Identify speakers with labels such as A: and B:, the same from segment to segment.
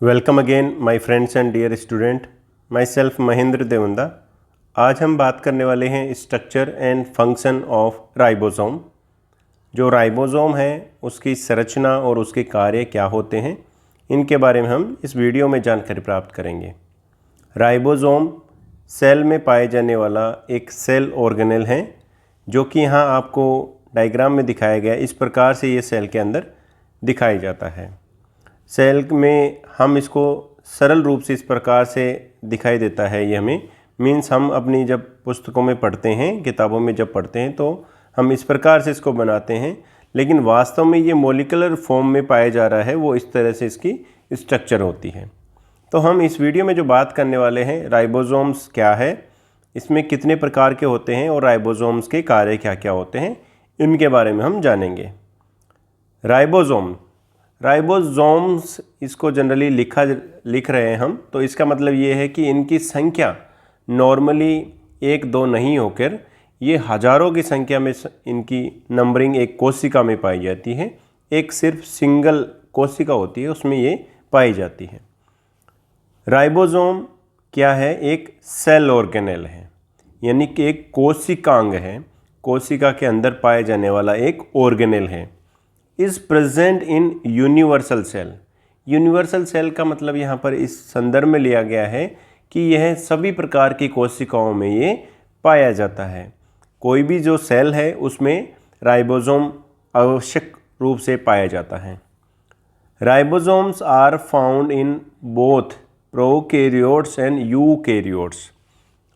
A: Welcome again my friends and dear student, myself Mahendra Devanda. आज हम बात करने वाले हैं structure and function of ribosome. जो राइबोसोम है उसकी संरचना और उसके कार्य क्या होते हैं, इनके बारे में हम इस वीडियो में जानकारी प्राप्त करेंगे। राइबोसोम सेल में पाए जाने वाला एक सेल ऑर्गेनेल है, जो कि यहाँ आपको डायग्राम में दिखाया गया इस प्रकार से ये सेल के अंदर दिखाई जाता है। सेल में हम इसको सरल रूप से इस प्रकार से दिखाई देता है, ये हमें मीन्स हम अपनी जब पुस्तकों में पढ़ते हैं, किताबों में जब पढ़ते हैं तो हम इस प्रकार से इसको बनाते हैं, लेकिन वास्तव में ये मॉलिक्यूलर फॉर्म में पाया जा रहा है, वो इस तरह से इसकी स्ट्रक्चर होती है। तो हम इस वीडियो में जो बात करने वाले हैं, राइबोसोम्स क्या है, इसमें कितने प्रकार के होते हैं और राइबोसोम्स के कार्य क्या क्या होते हैं, इनके बारे में हम जानेंगे। राइबोसोम्स इसको जनरली लिख रहे हैं हम, तो इसका मतलब ये है कि इनकी संख्या नॉर्मली 1-2 नहीं होकर ये हज़ारों की संख्या में इनकी नंबरिंग एक कोशिका में पाई जाती है। एक सिर्फ सिंगल कोशिका होती है, उसमें ये पाई जाती है। राइबोसोम क्या है? एक सेल ऑर्गेनेल है, यानी कि एक कोशिकांग है, कोशिका के अंदर पाए जाने वाला एक ऑर्गेनेल है। Is present in universal cell. Universal cell का मतलब यहाँ पर इस संदर्भ में लिया गया है कि यह सभी प्रकार की कोशिकाओं में ये पाया जाता है। कोई भी जो सेल है उसमें राइबोसोम आवश्यक रूप से पाया जाता है। Ribosomes are found in both prokaryotes and eukaryotes.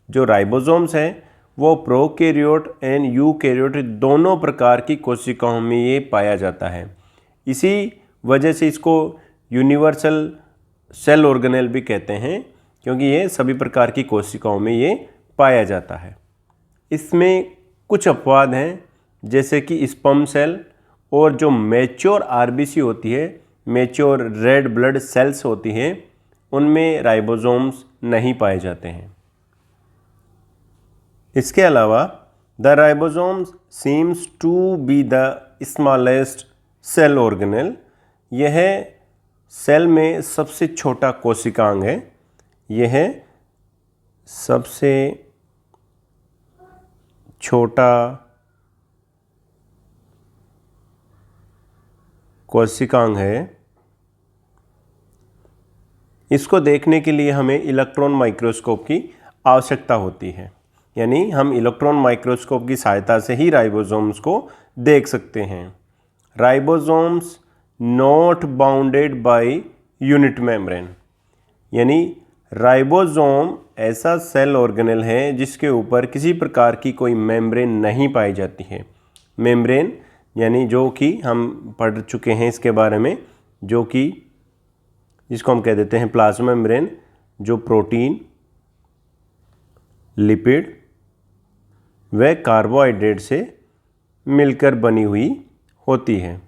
A: जो राइबोसोम्स हैं वो प्रोकैरियोट एंड यूकैरियोट दोनों प्रकार की कोशिकाओं में ये पाया जाता है। इसी वजह से इसको यूनिवर्सल सेल ऑर्गेनेल भी कहते हैं, क्योंकि ये सभी प्रकार की कोशिकाओं में ये पाया जाता है। इसमें कुछ अपवाद हैं, जैसे कि स्पर्म सेल और जो मैच्योर आरबीसी होती है, मैच्योर रेड ब्लड सेल्स होती हैं, उनमें राइबोसोम्स नहीं पाए जाते हैं। इसके अलावा the ribosomes seems to be the smallest cell organelle. यह सेल में सबसे छोटा कोशिकांग है। यह सबसे छोटा कोशिकांग है। इसको देखने के लिए हमें इलेक्ट्रॉन माइक्रोस्कोप की आवश्यकता होती है, यानी हम इलेक्ट्रॉन माइक्रोस्कोप की सहायता से ही राइबोसोम्स को देख सकते हैं। Ribosomes not bounded by unit membrane, यानी राइबोसोम ऐसा सेल ऑर्गेनेल है जिसके ऊपर किसी प्रकार की कोई मेम्ब्रेन नहीं पाई जाती है। मेम्ब्रेन यानी जो कि हम पढ़ चुके हैं इसके बारे में, जो कि जिसको हम कह देते हैं प्लाज्मा मेम्ब्रेन, जो प्रोटीन, लिपिड व कार्बोहाइड्रेट से मिलकर बनी हुई होती है।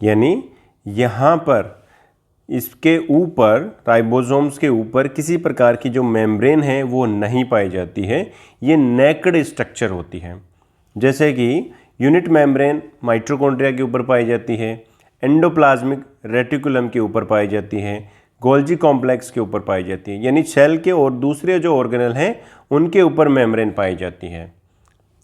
A: यानी यहाँ पर इसके ऊपर, राइबोसोम्स के ऊपर किसी प्रकार की जो मेम्ब्रेन है वो नहीं पाई जाती है। ये नेकेड स्ट्रक्चर होती है। जैसे कि यूनिट मेम्ब्रेन माइटोकॉन्ड्रिया के ऊपर पाई जाती है, एंडोप्लाज्मिक रेटिकुलम के ऊपर पाई जाती है, गोल्जी कॉम्प्लेक्स के ऊपर पाई जाती है, यानी सेल के और दूसरे जो ऑर्गेनेल हैं उनके ऊपर मेम्ब्रेन पाई जाती है।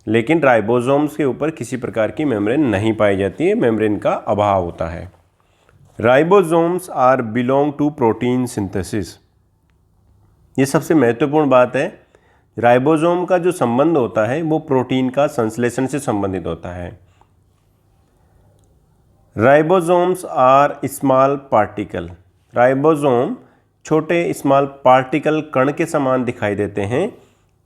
A: लेकिन राइबोसोम्स के ऊपर किसी प्रकार की मेम्ब्रेन नहीं पाई जाती है, मेम्ब्रेन का अभाव होता है। Ribosomes are belong to protein synthesis. ये सबसे महत्वपूर्ण बात है। राइबोसोम का जो संबंध होता है वो प्रोटीन का संश्लेषण से संबंधित होता है। Ribosomes are small particle. Ribosome छोटे स्मॉल पार्टिकल कण के समान दिखाई देते हैं,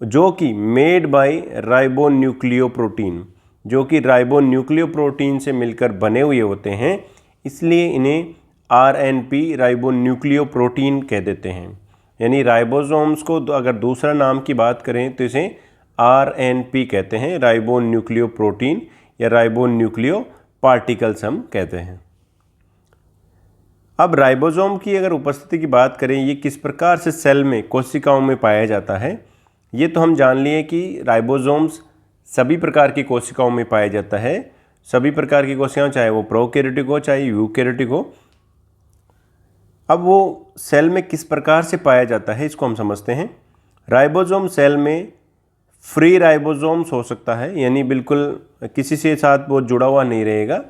A: जो कि मेड बाय राइबोन्यूक्लियोप्रोटीन, जो कि राइबोन्यूक्लियोप्रोटीन से मिलकर बने हुए होते हैं, इसलिए इन्हें आरएनपी राइबोन्यूक्लियोप्रोटीन कह देते हैं। यानी राइबोसोम्स को अगर दूसरा नाम की बात करें तो इसे आरएनपी कहते हैं, राइबोन्यूक्लियोप्रोटीन या राइबोन्यूक्लियो पार्टिकल्स हम कहते हैं। अब राइबोसोम की अगर उपस्थिति की बात करें, ये किस प्रकार से सेल में, कोशिकाओं में पाया जाता है, ये तो हम जान लिए कि राइबोसोम्स सभी प्रकार की कोशिकाओं में पाया जाता है। सभी प्रकार की कोशिकाएं, चाहे वो प्रोकैरियोटिक हो चाहे यूकैरियोटिक हो, अब वो सेल में किस प्रकार से पाया जाता है इसको हम समझते हैं। राइबोसोम सेल में फ्री राइबोसोम्स हो सकता है, यानी बिल्कुल किसी से साथ वो जुड़ा हुआ नहीं रहेगा,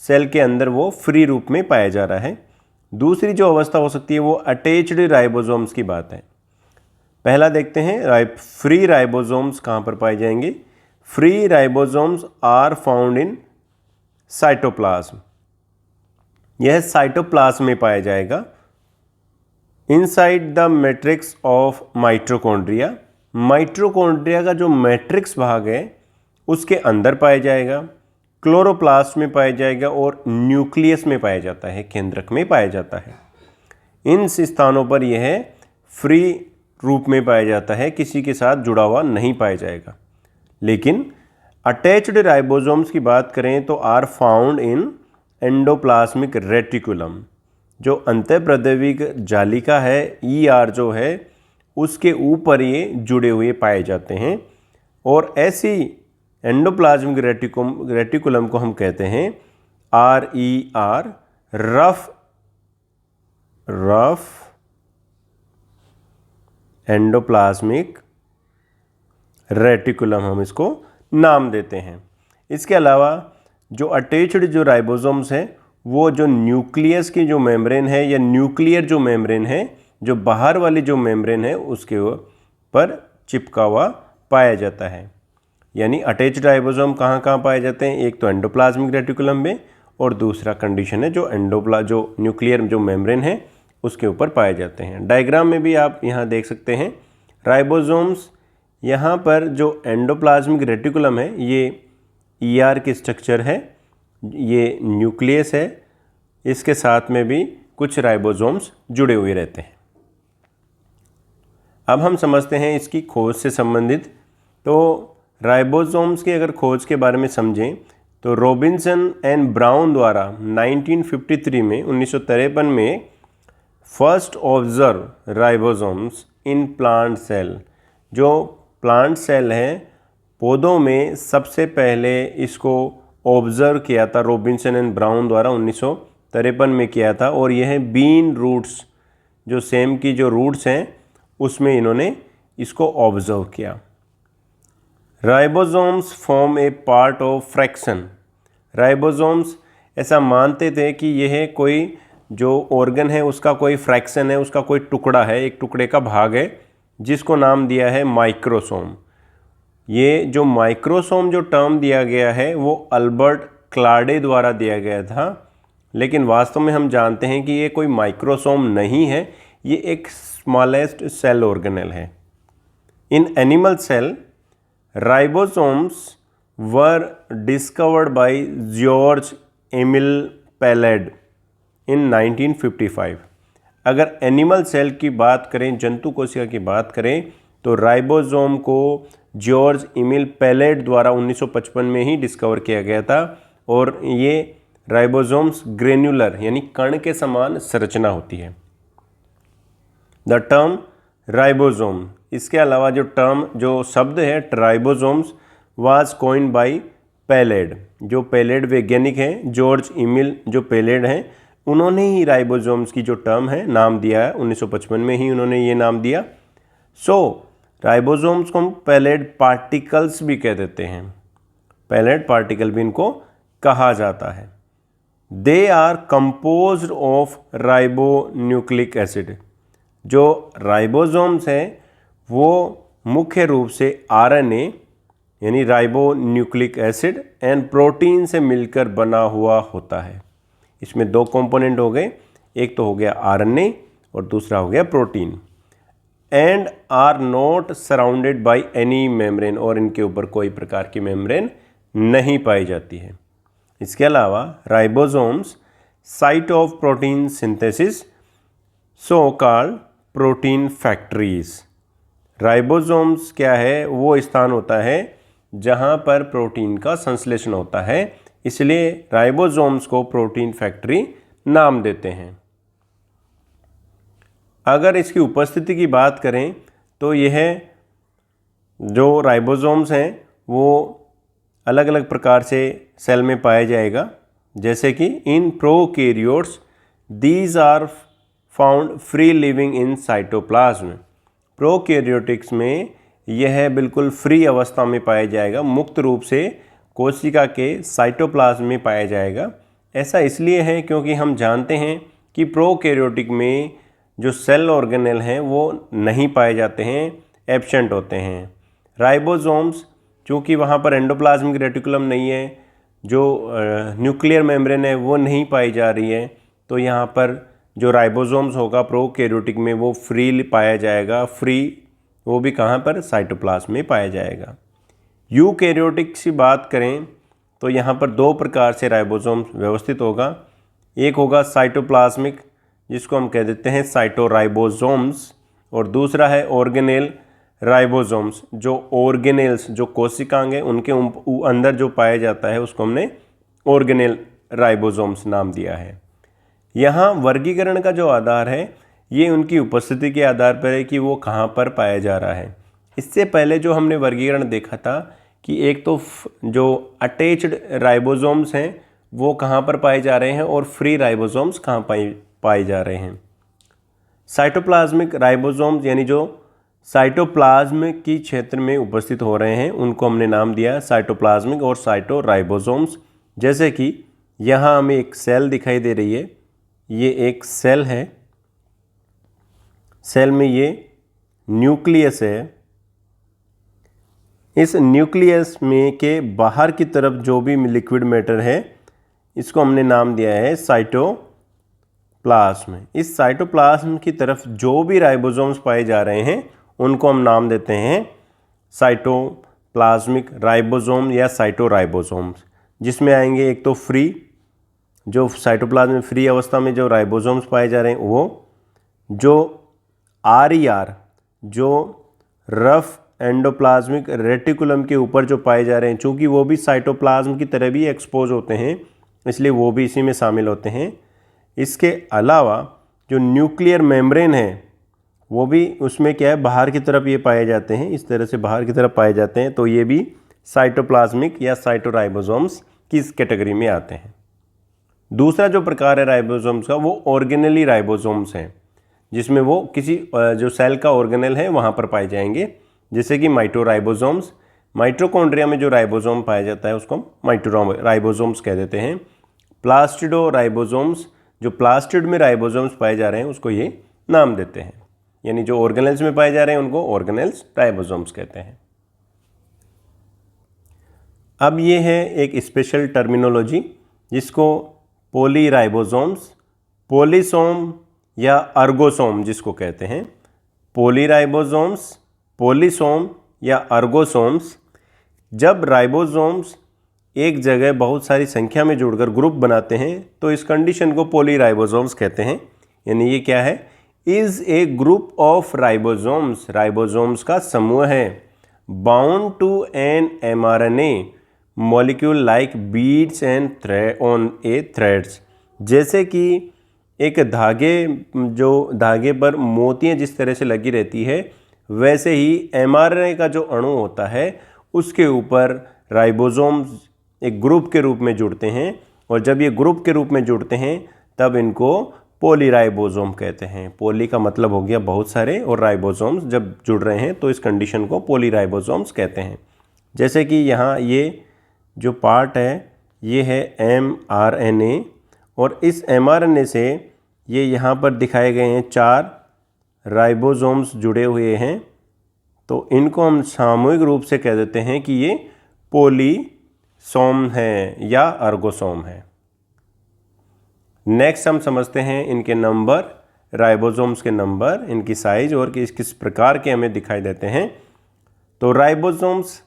A: सेल के अंदर वो फ्री रूप में पाया जा रहा है। दूसरी जो अवस्था हो सकती है वो अटैच्ड राइबोसोम्स की बात है। पहला देखते हैं फ्री राइबोसोम्स कहाँ पर पाए जाएंगे। Free ribosomes are found in cytoplasm. यह साइटोप्लाज्म में पाया जाएगा inside the matrix of mitochondria. Mitochondria का जो मैट्रिक्स भाग है उसके अंदर पाया जाएगा, क्लोरोप्लास्ट में पाया जाएगा और न्यूक्लियस में पाया जाता है, केंद्रक में पाया जाता है। इन स्थानों पर यह फ्री रूप में पाया जाता है, किसी के साथ जुड़ा हुआ नहीं पाया जाएगा। लेकिन अटैच्ड राइबोसोम्स की बात करें तो are found in endoplasmic reticulum. जो अंतःप्रदैविक जालिका है ER जो है उसके ऊपर ये जुड़े हुए पाए जाते हैं, और ऐसी एंडोप्लाज्मिक रेटिकुलम को हम कहते हैं RER, रफ एंडोप्लाज्मिक रेटिकुलम हम इसको नाम देते हैं। इसके अलावा जो अटैच्ड जो राइबोसोम्स हैं वो जो न्यूक्लियस की जो मेम्ब्रेन है या न्यूक्लियर जो मेम्ब्रेन है, जो बाहर वाली जो मेम्ब्रेन है उसके पर चिपका हुआ पाया जाता है। यानी अटैच्ड राइबोसोम कहाँ कहाँ पाए जाते हैं, एक तो एंडोप्लाज्मिक रेटिकुलम में और दूसरा कंडीशन है जो न्यूक्लियर जो मेम्ब्रेन है उसके ऊपर पाए जाते हैं। डायग्राम में भी आप यहाँ देख सकते हैं राइबोसोम्स, यहाँ पर जो एंडोप्लाज्मिक रेटिकुलम है ये ER की स्ट्रक्चर है, ये न्यूक्लियस है, इसके साथ में भी कुछ राइबोसोम्स जुड़े हुए रहते हैं। अब हम समझते हैं इसकी खोज से संबंधित। तो राइबोसोम्स की अगर खोज के बारे में समझें तो रॉबिन्सन एंड ब्राउन द्वारा 1953 में 1953 में first observe ribosomes in plant cell. जो प्लांट सेल है पौधों में सबसे पहले इसको ऑब्जर्व किया था रॉबिन्सन एंड ब्राउन द्वारा 1953 में किया था, और यह बीन रूट्स जो सेम की जो रूट्स हैं उसमें इन्होंने इसको ऑब्जर्व किया। Ribosomes form A part of fraction. Ribosomes ऐसा मानते थे कि यह कोई जो ऑर्गन है उसका कोई फ्रैक्शन है, उसका कोई टुकड़ा है, एक टुकड़े का भाग है जिसको नाम दिया है माइक्रोसोम। ये जो माइक्रोसोम जो टर्म दिया गया है वो अल्बर्ट क्लाडे द्वारा दिया गया था, लेकिन वास्तव में हम जानते हैं कि ये कोई माइक्रोसोम नहीं है, ये एक स्मॉलेस्ट सेल ऑर्गेनेल है। In animal cell ribosomes were discovered by George Emil Palade in 1955। अगर एनिमल सेल की बात करें, जंतु कोशिका की बात करें, तो राइबोसोम को जॉर्ज एमिल पैलेड द्वारा 1955 में ही डिस्कवर किया गया था, और ये राइबोसोम्स ग्रेन्युलर यानी कण के समान संरचना होती है। द टर्म राइबोसोम, इसके अलावा जो शब्द है ribosomes was coined bye pallid. जो पैलेड वैज्ञानिक हैं जॉर्ज एमिल जो पैलेड हैं उन्होंने ही राइबोसोम्स की जो टर्म है नाम दिया है, 1955 में ही उन्होंने ये नाम दिया। राइबोसोम्स को हम पैलेड पार्टिकल्स भी कह देते हैं, पैलेड पार्टिकल भी इनको कहा जाता है। They are composed of ribonucleic acid. जो राइबोसोम्स हैं वो मुख्य रूप से RNA यानी राइबोन्यूक्लिक एसिड एंड प्रोटीन से मिलकर बना हुआ होता है। इसमें दो कंपोनेंट हो गए, एक तो हो गया RNA और दूसरा हो गया protein. And are not surrounded by any membrane, और इनके ऊपर कोई प्रकार की मेम्ब्रेन नहीं पाई जाती है। इसके अलावा ribosomes site of protein synthesis so called protein factories. Ribosomes क्या है, वो स्थान होता है जहाँ पर प्रोटीन का संश्लेषण होता है, इसलिए राइबोसोम्स को प्रोटीन फैक्ट्री नाम देते हैं। अगर इसकी उपस्थिति की बात करें तो यह जो राइबोसोम्स हैं वो अलग अलग प्रकार से सेल में पाया जाएगा, जैसे कि in prokaryotes these are found free living in cytoplasm. Prokaryotics में यह बिल्कुल फ्री अवस्था में पाया जाएगा, मुक्त रूप से कोशिका के साइटोप्लाज्म में पाया जाएगा। ऐसा इसलिए है क्योंकि हम जानते हैं कि प्रोकैरियोटिक में जो सेल ऑर्गेनेल हैं वो नहीं पाए जाते हैं, एब्सेंट होते हैं। राइबोसोम्स, चूँकि वहाँ पर एंडोप्लाज्मिक रेटिकुलम नहीं है, जो न्यूक्लियर मेम्ब्रेन है वो नहीं पाई जा रही है, तो यहाँ पर जो राइबोसोम्स होगा प्रोकैरियोटिक में वो फ्री पाया जाएगा। फ्री वो भी कहाँ पर, साइटोप्लाज्म में पाया जाएगा। यूकैरियोटिक की बात करें तो यहाँ पर दो प्रकार से राइबोसोम्स व्यवस्थित होगा। एक होगा साइटोप्लाज्मिक, जिसको हम कह देते हैं साइटोराइबोसोम्स, और दूसरा है ऑर्गेनेल राइबोसोम्स। जो ऑर्गेनेल्स, जो कोशिकांग है उनके अंदर जो पाया जाता है उसको हमने ऑर्गेनेल राइबोसोम्स नाम दिया है। यहाँ वर्गीकरण का जो आधार है ये उनकी उपस्थिति के आधार पर है कि वो कहाँ पर पाया जा रहा है। इससे पहले जो हमने वर्गीकरण देखा था कि एक तो जो अटैच्ड राइबोसोम्स हैं वो कहाँ पर पाए जा रहे हैं और फ्री राइबोसोम्स कहाँ पाए जा रहे हैं। साइटोप्लाज्मिक राइबोसोम्स यानी जो साइटोप्लाज्म की क्षेत्र में उपस्थित हो रहे हैं उनको हमने नाम दिया साइटोप्लाज्मिक और साइटोराइबोसोम्स। जैसे कि यहाँ हमें एक सेल दिखाई दे रही है, ये एक सेल है, सेल में ये न्यूक्लियस है। इस न्यूक्लियस में के बाहर की तरफ जो भी लिक्विड मैटर है इसको हमने नाम दिया है साइटोप्लाज्म। इस साइटोप्लाज्म की तरफ जो भी राइबोसोम्स पाए जा रहे हैं उनको हम नाम देते हैं साइटोप्लाज्मिक राइबोसोम या साइटोराइबोसोम्स, जिसमें आएंगे एक तो फ्री, जो साइटोप्लाज्म में फ्री अवस्था में जो राइबोसोम्स पाए जा रहे हैं वो, जो आर जो रफ एंडोप्लाज्मिक रेटिकुलम के ऊपर जो पाए जा रहे हैं, चूँकि वो भी साइटोप्लाज्म की तरह भी एक्सपोज होते हैं इसलिए वो भी इसी में शामिल होते हैं। इसके अलावा जो न्यूक्लियर मेम्ब्रेन है वो भी उसमें क्या है, बाहर की तरफ ये पाए जाते हैं, इस तरह से बाहर की तरफ पाए जाते हैं, तो ये भी साइटोप्लाज्मिक या साइटोराइबोसोम्स की इस कैटेगरी में आते हैं। दूसरा जो प्रकार है राइबोसोम्स का वो ऑर्गेनेली राइबोसोम्स हैं, जिसमें वो किसी जो सेल का ऑर्गेनेल है वहाँ पर पाए जाएंगे, जैसे कि माइटोराइबोसोम्स। माइटोकॉन्ड्रिया में जो राइबोसोम पाया जाता है उसको हम माइटोराइबोसोम्स कह देते हैं। प्लास्टिडोराइबोसोम्स, जो प्लास्टिड में राइबोसोम्स पाए जा रहे हैं उसको ये नाम देते हैं, यानी जो ऑर्गेनेल्स में पाए जा रहे हैं उनको ऑर्गेनेल्स राइबोसोम्स कहते हैं। अब ये है एक स्पेशल टर्मिनोलॉजी जिसको पॉलीराइबोसोम्स, पॉलीसोम या अर्गोसोम जिसको कहते हैं। पॉलीराइबोसोम्स, पॉलीसोम या अर्गोसोम्स। जब राइबोसोम्स एक जगह बहुत सारी संख्या में जुड़कर ग्रुप बनाते हैं तो इस कंडीशन को पॉलीराइबोसोम्स कहते हैं। यानी ये क्या है, is a group of ribosomes, ribosomes का समूह है, bound to an mRNA molecule like beads and on a threads. जैसे कि एक जो धागे पर मोतियाँ जिस तरह से लगी रहती है वैसे ही mRNA का जो अणु होता है उसके ऊपर राइबोसोम्स एक ग्रुप के रूप में जुड़ते हैं, और जब ये ग्रुप के रूप में जुड़ते हैं तब इनको पॉलीराइबोसोम कहते हैं। पॉली का मतलब हो गया बहुत सारे, और राइबोसोम्स जब जुड़ रहे हैं तो इस कंडीशन को पॉलीराइबोसोम्स कहते हैं। जैसे कि यहाँ ये जो पार्ट है ये है mRNA, और इस mRNA से ये यहाँ पर दिखाए गए हैं 4 राइबोसोम्स जुड़े हुए हैं, तो इनको हम सामूहिक रूप से कह देते हैं कि ये पॉलीसोम है या अर्गोसोम है। नेक्स्ट हम समझते हैं इनके नंबर, राइबोसोम्स के नंबर, इनकी साइज और किस किस प्रकार के हमें दिखाई देते हैं। तो राइबोसोम्स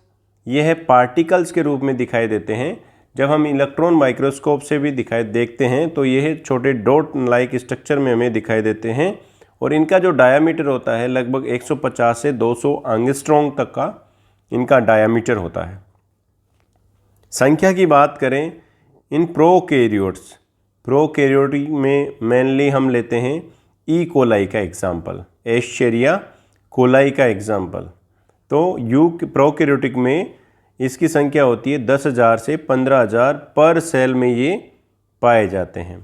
A: ये है पार्टिकल्स के रूप में दिखाई देते हैं। जब हम इलेक्ट्रॉन माइक्रोस्कोप से भी देखते हैं तो ये छोटे डॉट लाइक स्ट्रक्चर में हमें दिखाई देते हैं, और इनका जो डायामीटर होता है लगभग 150 से 200 एंगस्ट्रॉम तक का इनका डायामीटर होता है। संख्या की बात करें इन प्रोकैरियोट्स, प्रोकैरियोटिक में मेनली हम लेते हैं ई कोलाई का एग्जाम्पल, एस्चेरिया कोलाई का एग्जाम्पल। तो प्रोकैरियोटिक में इसकी संख्या होती है 10,000 से 15,000 पर सेल में ये पाए जाते हैं।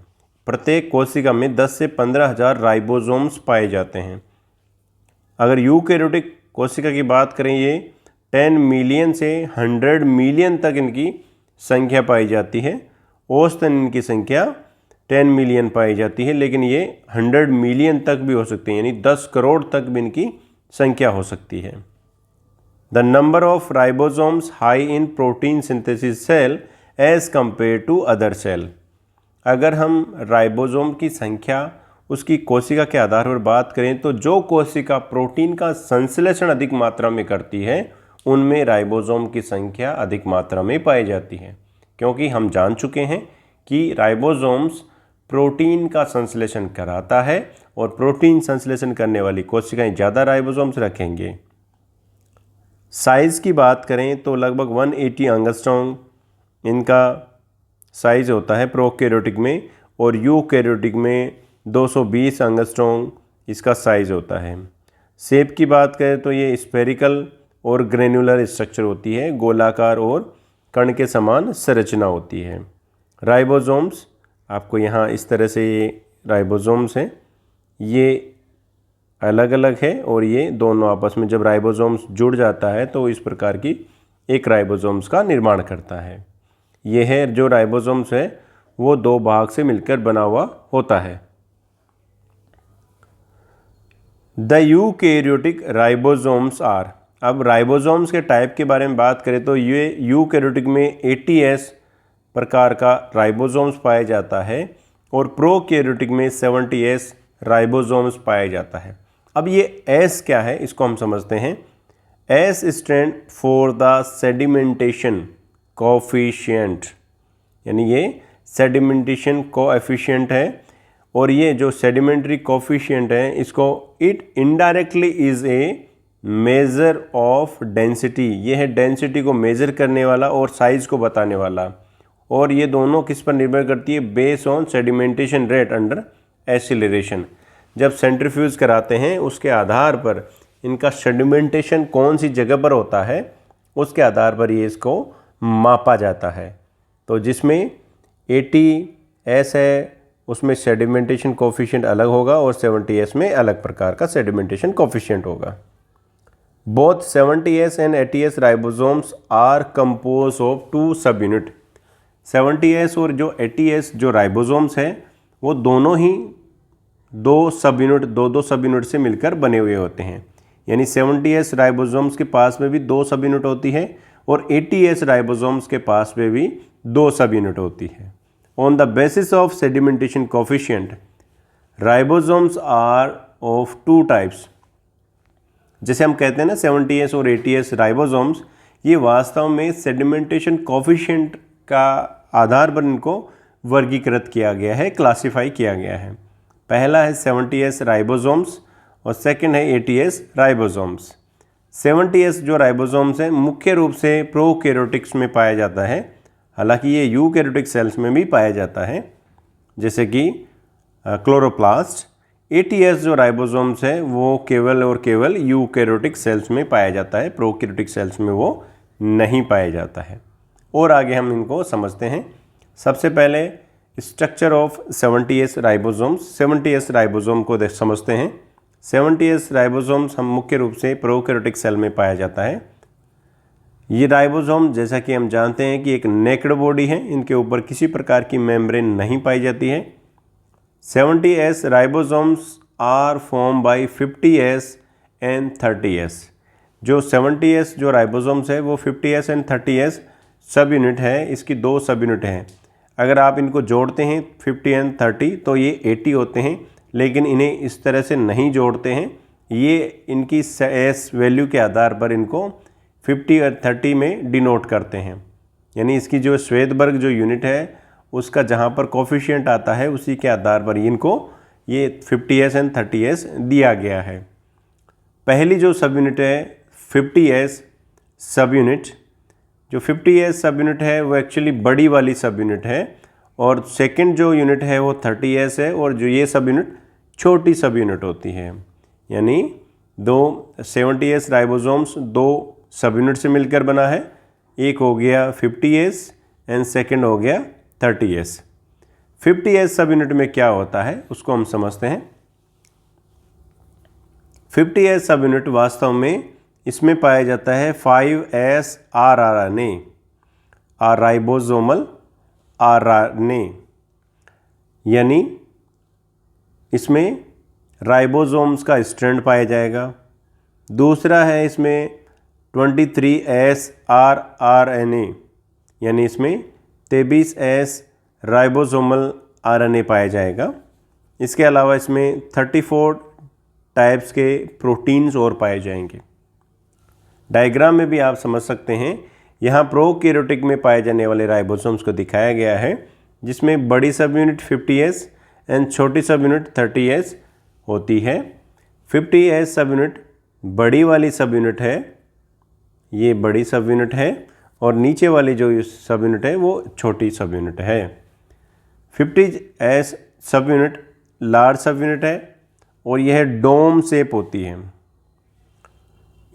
A: प्रत्येक कोशिका में 10 से 15,000 राइबोसोम्स पाए जाते हैं। अगर यूकैरियोटिक कोशिका की बात करें, ये 10 मिलियन से 100 मिलियन तक इनकी संख्या पाई जाती है। औसतन इनकी संख्या 10 मिलियन पाई जाती है, लेकिन ये 100 मिलियन तक भी हो सकती है, यानी 10 करोड़ तक भी इनकी संख्या हो सकती है। The number of ribosomes high in protein synthesis cell as compare to other cell. अगर हम राइबोसोम की संख्या उसकी कोशिका के आधार पर बात करें, तो जो कोशिका प्रोटीन का संश्लेषण अधिक मात्रा में करती है उनमें राइबोसोम की संख्या अधिक मात्रा में पाई जाती है, क्योंकि हम जान चुके हैं कि राइबोसोम्स प्रोटीन का संश्लेषण कराता है और प्रोटीन संश्लेषण करने वाली कोशिकाएं ज़्यादा राइबोसोम्स रखेंगे। साइज़ की बात करें तो लगभग 180 एंगस्ट्रॉम इनका साइज़ होता है प्रोकैरियोटिक में, और यूकैरियोटिक में 220 एंगस्ट्रॉम इसका साइज़ होता है। शेप की बात करें तो ये स्फेरिकल और ग्रेनुलर स्ट्रक्चर होती है, गोलाकार और कण के समान संरचना होती है। राइबोसोम्स आपको यहाँ इस तरह से ये राइबोसोम्स हैं, ये अलग अलग है और ये दोनों आपस में जब राइबोसोम्स जुड़ जाता है तो इस प्रकार की एक राइबोसोम्स का निर्माण करता है। ये है जो राइबोसोम्स है वो 2 भाग से मिलकर बना हुआ होता है। The eukaryotic ribosomes are. अब राइबोसोम्स के टाइप के बारे में बात करें तो ये यूकैरियोटिक में 80S प्रकार का राइबोसोम्स पाया जाता है और प्रोकैरियोटिक में 70S राइबोसोम्स पाया जाता है। अब ये S क्या है इसको हम समझते हैं। S stand for the sedimentation coefficient, यानी ये सेडिमेंटेशन कोएफिशिएंट है, और ये जो सेडिमेंट्री कोएफिशिएंट है इसको it indirectly is a measure of density. ये है डेंसिटी को मेज़र करने वाला और साइज़ को बताने वाला, और ये दोनों किस पर निर्भर करती है, base on sedimentation rate under acceleration. जब सेंट्रीफ्यूज कराते हैं उसके आधार पर इनका सेडिमेंटेशन कौन सी जगह पर होता है उसके आधार पर ये इसको मापा जाता है। तो जिसमें 80S है उसमें सेडिमेंटेशन कोएफिशिएंट अलग होगा और 70S में अलग प्रकार का सेडिमेंटेशन कोएफिशिएंट होगा। Both 70S and 80S ribosomes are compose of 2 सब यूनिट। 70S और जो 80S जो राइबोसोम्स हैं वो दोनों ही 2 सब यूनिट 2-2 सब यूनिट से मिलकर बने हुए होते हैं, यानी 70S राइबोसोम्स के पास में भी 2 सब यूनिट होती है और 80S राइबोसोम्स के पास में भी 2 सब यूनिट होती है। On the basis of sedimentation coefficient ribosomes are of 2 types. जैसे हम कहते हैं ना 70S और 80S राइबोसोम्स, ये वास्तव में सेडिमेंटेशन कोएफिशिएंट का आधार पर इनको वर्गीकृत किया गया है, क्लासिफाई किया गया है। पहला है 70S राइबोसोम्स और सेकंड है 80S राइबोसोम्स। 70S जो राइबोसोम्स हैं मुख्य रूप से प्रोकैरियोटिक्स में पाया जाता है, हालांकि ये यूकैरियोटिक सेल्स में भी पाया जाता है जैसे कि क्लोरोप्लास्ट। 80S जो राइबोसोम्स है वो केवल और केवल यूकैरियोटिक सेल्स में पाया जाता है, प्रोकैरियोटिक सेल्स में वो नहीं पाया जाता है। और आगे हम इनको समझते हैं। सबसे पहले structure of 70S ribosomes. 70S ribosome को समझते हैं। 70S राइबोसोम्स हम मुख्य रूप से प्रोकैरियोटिक सेल में पाया जाता है। ये राइबोसोम जैसा कि हम जानते हैं कि एक नेक्ड बॉडी है, इनके ऊपर किसी प्रकार की मेम्ब्रेन नहीं पाई जाती है। 70S ribosomes are form by 50S and 30S। जो 70S जो राइबोसोम्स है वो 50S एंड 30S सब यूनिट है, इसकी 2 सब यूनिट हैं। अगर आप इनको जोड़ते हैं 50 एंड 30 तो ये 80 होते हैं, लेकिन इन्हें इस तरह से नहीं जोड़ते हैं। ये इनकी एस वैल्यू के आधार पर इनको 50 और 30 में डिनोट करते हैं, यानी इसकी जो श्वेतबर्ग जो यूनिट है उसका जहाँ पर कोफिशिएंट आता है उसी के आधार पर इनको ये 50S एंड 30S दिया गया है। पहली जो सब यूनिट है 50S सब यूनिट, जो 50S सब यूनिट है वो एक्चुअली बड़ी वाली सब यूनिट है, और सेकंड जो यूनिट है वो 30S है, और जो ये सब यूनिट छोटी सब यूनिट होती है। यानी 70S राइबोसोम्स 2 सब यूनिट से मिलकर बना है, एक हो गया 50S एंड सेकंड हो गया 30S। 50s सब यूनिट में क्या होता है उसको हम समझते हैं। 50s सब यूनिट वास्तव में इसमें पाया जाता है 5s rRNA राइबोसोमल RNA, यानी इसमें राइबोसोम्स का स्ट्रैंड पाया जाएगा। दूसरा है इसमें 23s rRNA, यानी इसमें 23s राइबोसोमल RNA पाया जाएगा। इसके अलावा इसमें 34 टाइप्स के प्रोटीन्स और पाए जाएंगे। डायग्राम में भी आप समझ सकते हैं, यहाँ प्रोकैरियोटिक में पाए जाने वाले राइबोसोम्स को दिखाया गया है, जिसमें बड़ी सब यूनिट 50s एंड छोटी सब यूनिट 30s होती है। 50s सब यूनिट बड़ी वाली सब यूनिट है, ये बड़ी सब यूनिट है, और नीचे वाली जो सब यूनिट है वो छोटी सब यूनिट है। 50s सब यूनिट लार्ज सब यूनिट है और यह डोम शेप होती है।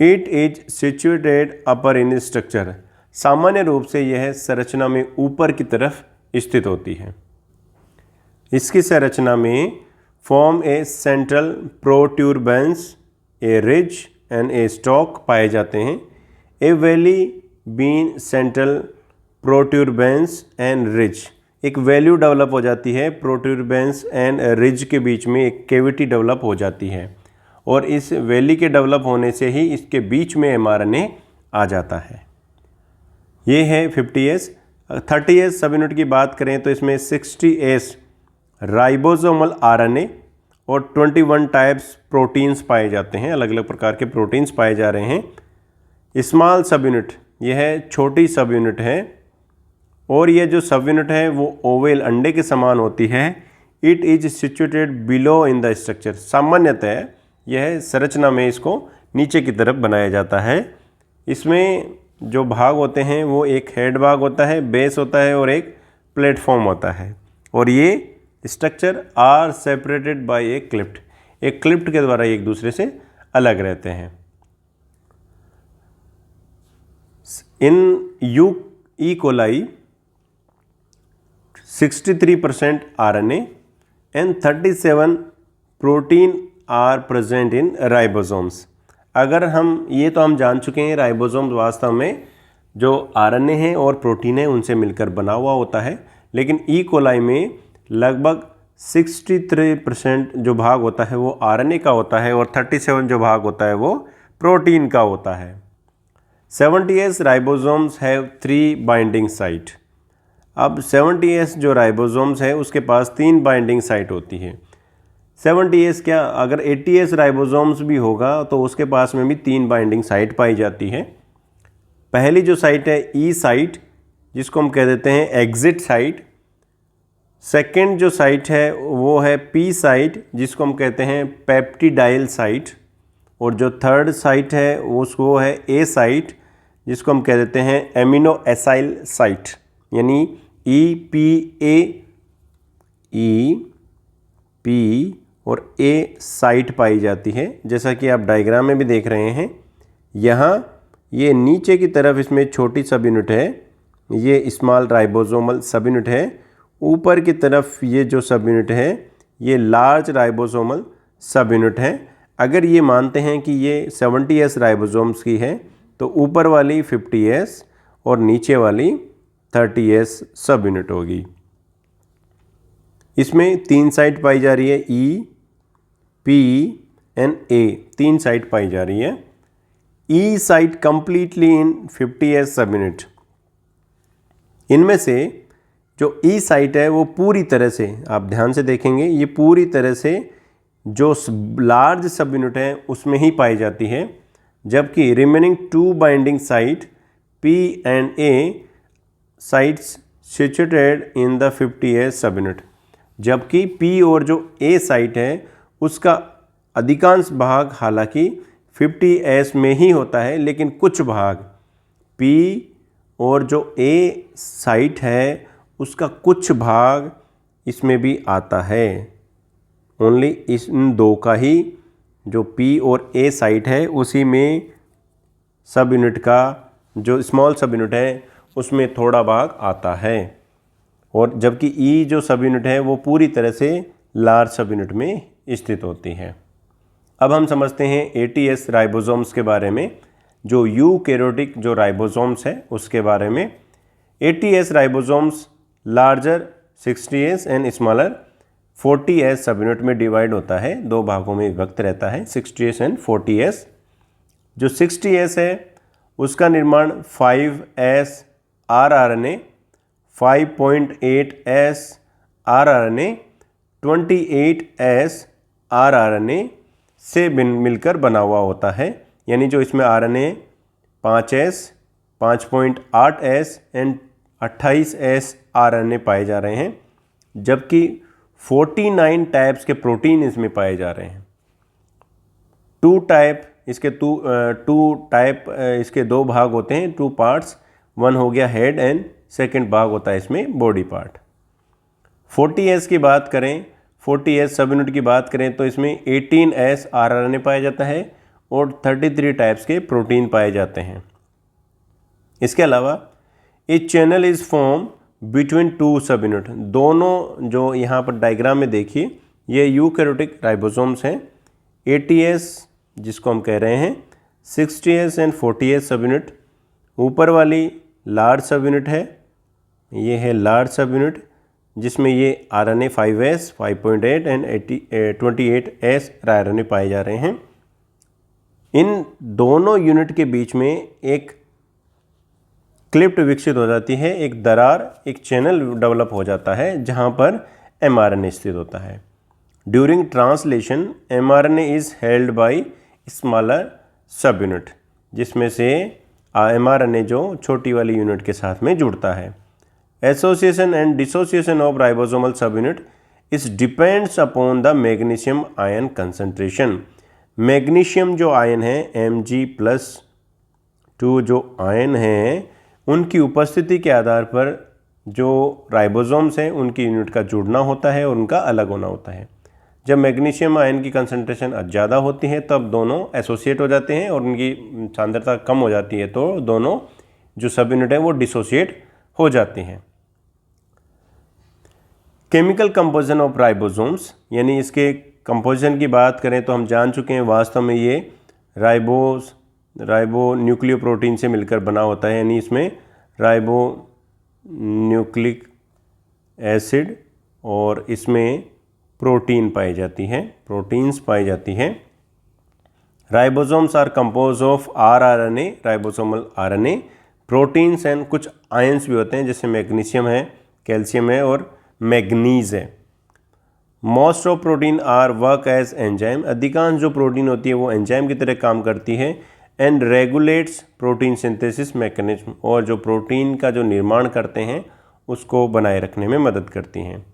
A: It is situated upper in structure, सामान्य रूप से यह संरचना में ऊपर की तरफ स्थित होती है। इसकी संरचना में form a central protuberance, a ridge and a stalk पाए जाते हैं। A valley between central protuberance and ridge, एक वैल्यू डेवलप हो जाती है, प्रोट्यूबरेंस एंड रिज के बीच में एक कैविटी डेवलप हो जाती है, और इस वैली के डेवलप होने से ही इसके बीच में mRNA आ जाता है। ये है 50s। 30s सब यूनिट की बात करें तो इसमें 60s राइबोसोमल RNA और 21 टाइप्स प्रोटीन्स पाए जाते हैं, अलग अलग प्रकार के प्रोटीन्स पाए जा रहे हैं। स्मॉल सब यूनिट, यह है छोटी सब यूनिट है, और यह जो सब यूनिट है वो ओवेल अंडे के समान होती है। It is situated below in the structure, सामान्यतः यह संरचना में इसको नीचे की तरफ बनाया जाता है। इसमें जो भाग होते हैं वो एक हेड भाग होता है, बेस होता है और एक प्लेटफॉर्म होता है, और ये structure are separated by a cleft, एक क्लिफ्ट के द्वारा एक दूसरे से अलग रहते हैं। In E coli 63% RNA and 37 protein are present in ribosomes. अगर हम ये तो हम जान चुके हैं, राइबोसोम्स वास्तव में जो RNA है और प्रोटीन है उनसे मिलकर बना हुआ होता है, लेकिन ई कोलाई में लगभग 63% जो भाग होता है वो RNA का होता है और 37 जो भाग होता है वो प्रोटीन का होता है। 70s ribosomes have 3 binding site. अब 70s जो राइबोसोम्स है उसके पास 3 बाइंडिंग साइट होती है। 70s क्या, अगर 80s राइबोसोम्स भी होगा तो उसके पास में भी 3 बाइंडिंग साइट पाई जाती है। पहली जो साइट है ई साइट, जिसको हम कह देते हैं एग्जिट साइट। सेकेंड जो साइट है वो है पी साइट, जिसको हम कहते हैं पेप्टिडाइल साइट, और जो थर्ड साइट है उसको है ए साइट, जिसको हम कह देते हैं एमिनो एसाइल साइट, यानी ई पी और ए साइट पाई जाती है। जैसा कि आप डायग्राम में भी देख रहे हैं, यहाँ ये नीचे की तरफ इसमें छोटी सब यूनिट है, ये स्मॉल राइबोसोमल सब यूनिट है। ऊपर की तरफ ये जो सब यूनिट है ये लार्ज राइबोसोमल सब यूनिट है। अगर ये मानते हैं कि ये 70s राइबोसोम्स की है तो ऊपर वाली 50s और नीचे वाली 30s सब यूनिट होगी। इसमें 3 साइट पाई जा रही है, E P and A, 3 site पाई जा रही है। ई साइट कंप्लीटली इन 50s सब यूनिट। इनमें से जो ई साइट है वो पूरी तरह से, आप ध्यान से देखेंगे, ये पूरी तरह से जो लार्ज सब यूनिट है उसमें ही पाई जाती है, जबकि remaining 2 binding site P and A sites situated in the 50s सब यूनिट। जबकि पी और जो ए साइट है उसका अधिकांश भाग हालांकि 50s में ही होता है, लेकिन कुछ भाग पी और जो ए साइट है उसका कुछ भाग इसमें भी आता है। ओनली इन 2 का ही, जो पी और ए साइट है उसी में सब यूनिट का जो स्मॉल सब यूनिट है उसमें थोड़ा भाग आता है। और जबकि ई जो सब यूनिट है वो पूरी तरह से लार्ज सब यूनिट में स्थित होती है। अब हम समझते हैं एटीएस राइबोसोम्स के बारे में, जो यूकैरियोटिक जो राइबोसोम्स है उसके बारे में। ATS ribosomes larger 60S and smaller 40S सब यूनिट में डिवाइड होता है, दो भागों में विभक्त रहता है, 60S एंड 40S। जो 60S है उसका निर्माण 5S rRNA, 5.8S rRNA, 28S rRNA से मिलकर बना हुआ होता है। यानी जो इसमें RNA 5S, 5.8S and 28S RNA पाए जा रहे हैं, जबकि 49 टाइप्स के प्रोटीन इसमें पाए जा रहे हैं। टू टाइप इसके दो भाग होते हैं, 2 पार्ट्स, वन हो गया हेड एंड सेकंड भाग होता है इसमें बॉडी पार्ट। 40S की बात करें, 40S सब यूनिट की बात करें तो इसमें 18S rRNA पाया जाता है और 33 टाइप्स के प्रोटीन पाए जाते हैं। इसके अलावा a channel is form between 2 सब यूनिट। दोनों जो यहाँ पर डायग्राम में देखिए, ये यूकैरियोटिक राइबोसोम्स हैं। एटीएस जिसको हम कह रहे हैं, 60S एंड 40S सब यूनिट। ऊपर वाली लार्ज सब यूनिट है, ये है लार्ज सब यूनिट जिसमें ये RNA 5S, 5.8 and 28S RNA पाए जा रहे हैं। इन दोनों यूनिट के बीच में एक क्लिप्ट विकसित हो जाती है, एक दरार, एक चैनल डेवलप हो जाता है जहाँ पर mRNA स्थित होता है। During translation mRNA is held by smaller सब यूनिट, जिसमें से mRNA जो छोटी वाली यूनिट के साथ में जुड़ता है। Association and dissociation of ribosomal subunit is depends upon the magnesium ion concentration. Magnesium जो आयन है Mg+2 जो आयन है, उनकी उपस्थिति के आधार पर जो राइबोसोम्स हैं उनकी यूनिट का जुड़ना होता है और उनका अलग होना होता है। जब मैग्नीशियम आयन की कंसंट्रेशन ज़्यादा होती है तब दोनों एसोसिएट हो जाते हैं और उनकी सांद्रता कम हो जाती है तो दोनों जो सब यूनिट है वो डिसोसिएट हो जाती हैं। केमिकल कंपोजिशन ऑफ राइबोसोम्स, यानी इसके कंपोजिशन की बात करें तो हम जान चुके हैं वास्तव में ये राइबो न्यूक्लियोप्रोटीन से मिलकर बना होता है। यानी इसमें राइबो न्यूक्लिक एसिड और इसमें प्रोटीन पाई जाती है, प्रोटीन्स पाई जाती हैं। Ribosomes are compose of rRNA, ribosomal RNA, proteins and कुछ आयंस भी होते हैं जैसे मैग्नीशियम है, कैल्शियम है और मैग्नीज है। Most of protein are work as enzyme, अधिकांश जो प्रोटीन होती है वो एंजाइम की तरह काम करती है। And regulates protein synthesis mechanism, और जो प्रोटीन का जो निर्माण करते हैं उसको बनाए रखने में मदद करती हैं।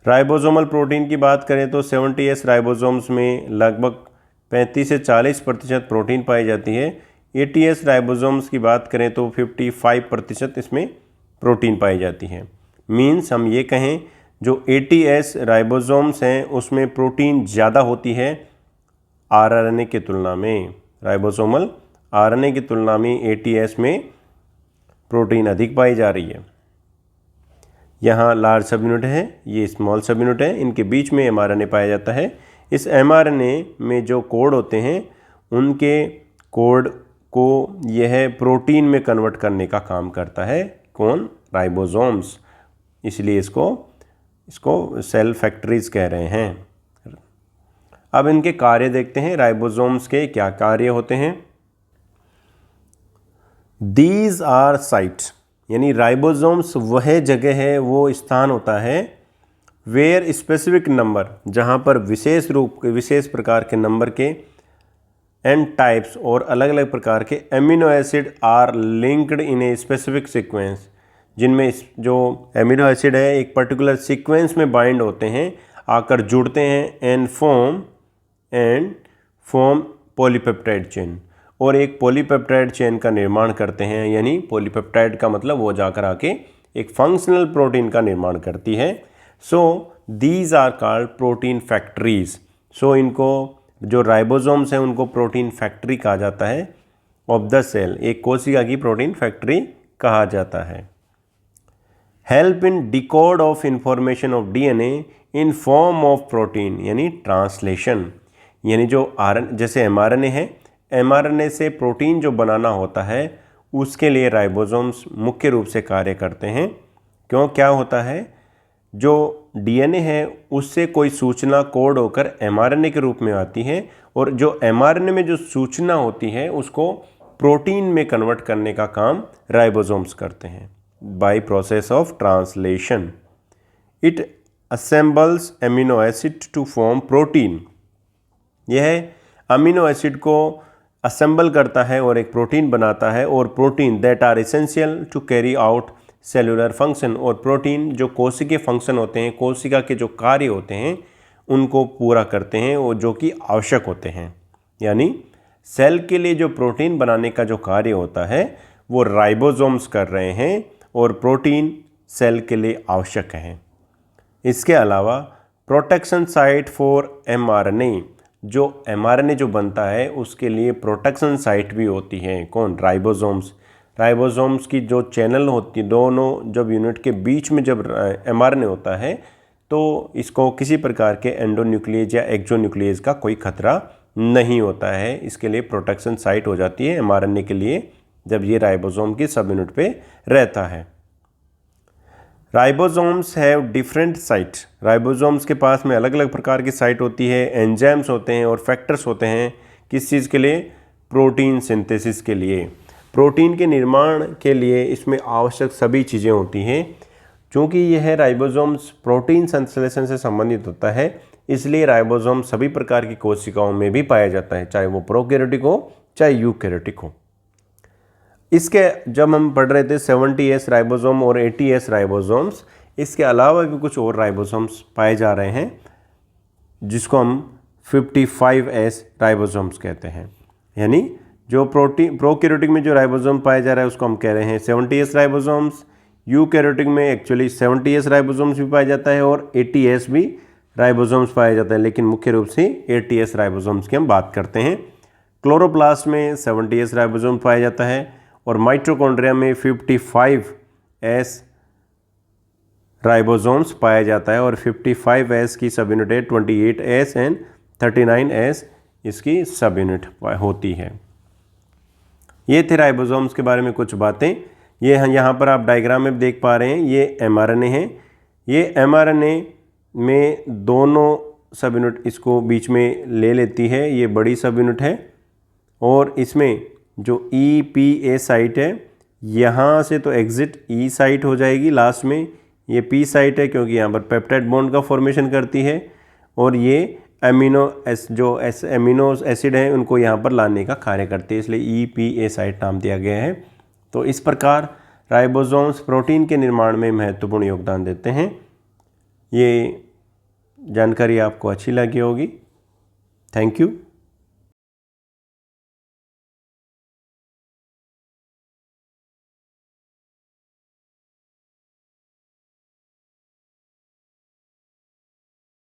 A: राइबोसोमल प्रोटीन की बात करें तो 70S राइबोसोम्स में लगभग 35 से 40% प्रोटीन पाई जाती है। 80S राइबोसोम्स की बात करें तो 55% इसमें प्रोटीन पाई जाती है। मीन्स हम ये कहें जो 80S राइबोसोम्स हैं उसमें प्रोटीन ज़्यादा होती है RNA की तुलना में। राइबोसोमल RNA की तुलना में 80S में प्रोटीन अधिक पाई जा रही है। यहाँ लार्ज सब यूनिट है, ये स्मॉल सब यूनिट है, इनके बीच में mRNA पाया जाता है। इस mRNA में जो कोड होते हैं उनके कोड को यह प्रोटीन में कन्वर्ट करने का काम करता है। कौन? राइबोसोम्स। इसलिए इसको सेल फैक्ट्रीज कह रहे हैं। अब इनके कार्य देखते हैं, राइबोसोम्स के क्या कार्य होते हैं। दीज आर साइट्स, यानी राइबोसोम्स वह जगह है, वो स्थान होता है वेयर स्पेसिफिक नंबर, जहाँ पर विशेष प्रकार के नंबर के एंड टाइप्स और अलग अलग प्रकार के amino acid are linked in a specific sequence, जिनमें जो एमिनो एसिड है एक पर्टिकुलर सीक्वेंस में बाइंड होते हैं, आकर जुड़ते हैं एंड फॉर्म पॉलीपेप्टाइड चेन, और एक पॉलीपेप्टाइड चेन का निर्माण करते हैं। यानी पॉलीपेप्टाइड का मतलब वो जाकर आके एक फंक्शनल प्रोटीन का निर्माण करती है। So these are called protein factories. So इनको जो राइबोसोम्स हैं उनको प्रोटीन फैक्ट्री कहा जाता है ऑफ द सेल, एक कोशिका की प्रोटीन फैक्ट्री कहा जाता है। Help in decode of information of DNA in form of protein, यानी ट्रांसलेशन। यानी जो जैसे एमआरएनए है, एमआरएनए से प्रोटीन जो बनाना होता है उसके लिए राइबोसोम्स मुख्य रूप से कार्य करते हैं। क्यों, क्या होता है, जो डीएनए है उससे कोई सूचना कोड होकर एमआरएनए के रूप में आती है, और जो एमआरएनए में जो सूचना होती है उसको प्रोटीन में कन्वर्ट करने का काम राइबोसोम्स करते हैं by process of translation. It assembles amino acid to form protein. यह अमीनो एसिड को असेंबल करता है और एक प्रोटीन बनाता है, और protein that are essential to carry out cellular function, और प्रोटीन जो कोशिकीय फंक्शन होते हैं, कोशिका के जो कार्य होते हैं उनको पूरा करते हैं और जो कि आवश्यक होते हैं। यानी सेल के लिए जो प्रोटीन बनाने का जो कार्य होता है वो राइबोसोम्स कर रहे हैं, और प्रोटीन सेल के लिए आवश्यक है। इसके अलावा प्रोटेक्शन साइट फॉर एमआरएनए, जो एमआरएनए जो बनता है उसके लिए प्रोटेक्शन साइट भी होती है। कौन, राइबोसोम्स। राइबोसोम्स की जो चैनल होती है, दोनों जब यूनिट के बीच में जब एमआरएनए होता है तो इसको किसी प्रकार के एंडोन्यूक्लियस या एक्सोन्यूक्लियस का कोई खतरा नहीं होता है। इसके लिए प्रोटेक्शन साइट हो जाती है एमआरएनए के लिए जब ये राइबोसोम की सब यूनिट पे रहता है। Ribosomes have different site. Ribosomes के पास में अलग अलग प्रकार की साइट होती है, एंजाइम्स होते हैं और फैक्टर्स होते हैं। किस चीज़ के लिए? प्रोटीन सिंथेसिस के लिए। प्रोटीन के निर्माण के लिए इसमें आवश्यक सभी चीज़ें होती हैं। चूँकि यह राइबोसोम्स प्रोटीन संश्लेषण से संबंधित होता है, इसलिए राइबोसोम सभी प्रकार की कोशिकाओं में भी पाया जाता है, चाहे वो प्रोकैरियोटिक हो चाहे यूकैरियोटिक हो। इसके जब हम पढ़ रहे थे 70S राइबोसोम और 80S राइबोसोम्स, इसके अलावा भी कुछ और राइबोसोम्स पाए जा रहे हैं जिसको हम 55S राइबोसोम्स कहते हैं। यानी जो प्रोकैरियोटिक में जो राइबोसोम पाया जा रहा है उसको हम कह रहे हैं 70S राइबोसोम्स। यूकैरियोटिक में एक्चुअली 70S राइबोसोम्स भी पाया जाता है और 80S भी राइबोसोम्स पाया जाता है, लेकिन मुख्य रूप से 80S राइबोसोम्स की हम बात करते हैं। क्लोरोप्लास्ट में 70S राइबोसोम पाया जाता है और माइटोकॉन्ड्रिया में 55S राइबोसोम्स पाया जाता है, और 55S की सब यूनिट है 28S एंड 39S इसकी सब यूनिट होती है। ये थे राइबोसोम्स के बारे में कुछ बातें। ये यहाँ पर आप डायग्राम में देख पा रहे हैं, ये एमआरएनए है। ये एमआरएनए में दोनों सब यूनिट इसको बीच में ले लेती है, ये बड़ी सब यूनिट है, और इसमें जो EPA साइट है यहाँ से तो एग्जिट E साइट हो जाएगी लास्ट में, ये P साइट है क्योंकि यहाँ पर पेप्टाइड बॉन्ड का फॉर्मेशन करती है, और ये एमिनो एसिड है उनको यहाँ पर लाने का कार्य करती है, इसलिए EPA साइट नाम दिया गया है। तो इस प्रकार राइबोसोम्स प्रोटीन के निर्माण में महत्वपूर्ण योगदान देते हैं। ये जानकारी आपको अच्छी लगी होगी। Thank you.